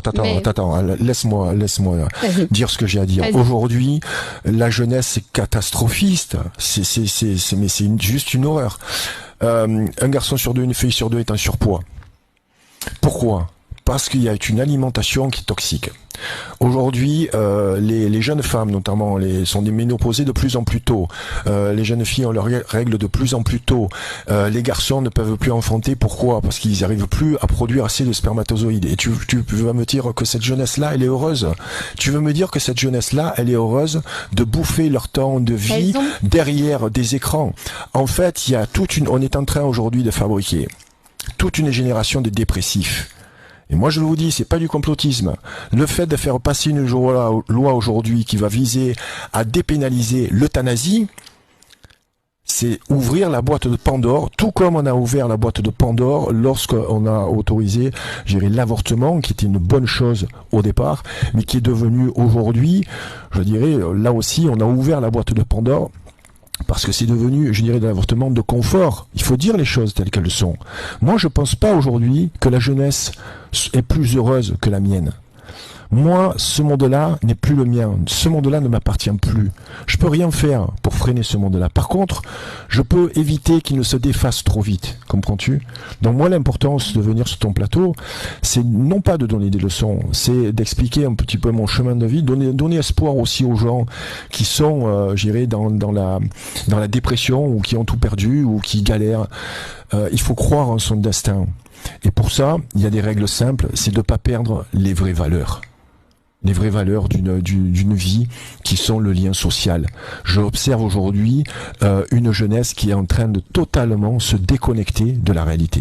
Attends, laisse-moi dire ce que j'ai à dire. Aujourd'hui, la jeunesse est catastrophiste. C'est juste une horreur. Un garçon sur deux, une fille sur deux est en surpoids. Pourquoi ? Parce qu'il y a une alimentation qui est toxique. Aujourd'hui, les jeunes femmes, notamment, sont des ménopausées de plus en plus tôt. Les jeunes filles ont leurs règles de plus en plus tôt. Les garçons ne peuvent plus enfanter. Pourquoi ? Parce qu'ils n'arrivent plus à produire assez de spermatozoïdes. Et tu vas me dire que cette jeunesse-là, elle est heureuse. Tu veux me dire que cette jeunesse-là, elle est heureuse de bouffer leur temps de vie derrière des écrans. En fait, on est en train aujourd'hui de fabriquer toute une génération de dépressifs. Et moi je vous dis, c'est pas du complotisme. Le fait de faire passer une loi aujourd'hui qui va viser à dépénaliser l'euthanasie, c'est ouvrir la boîte de Pandore, tout comme on a ouvert la boîte de Pandore lorsqu'on a autorisé, l'avortement, qui était une bonne chose au départ, mais qui est devenu aujourd'hui, je dirais, là aussi, on a ouvert la boîte de Pandore, parce que c'est devenu, de l'avortement de confort. Il faut dire les choses telles qu'elles sont. Moi, je pense pas aujourd'hui que la jeunesse est plus heureuse que la mienne. Moi, ce monde-là n'est plus le mien. Ce monde-là ne m'appartient plus. Je peux rien faire pour freiner ce monde-là. Par contre, je peux éviter qu'il ne se défasse trop vite. Comprends-tu ? Donc moi, l'importance de venir sur ton plateau, c'est non pas de donner des leçons, c'est d'expliquer un petit peu mon chemin de vie, donner espoir aussi aux gens qui sont, dans la dépression ou qui ont tout perdu ou qui galèrent. Il faut croire en son destin. Et pour ça, il y a des règles simples, c'est de ne pas perdre les vraies valeurs. Les vraies valeurs d'une vie qui sont le lien social. Je observe aujourd'hui une jeunesse qui est en train de totalement se déconnecter de la réalité.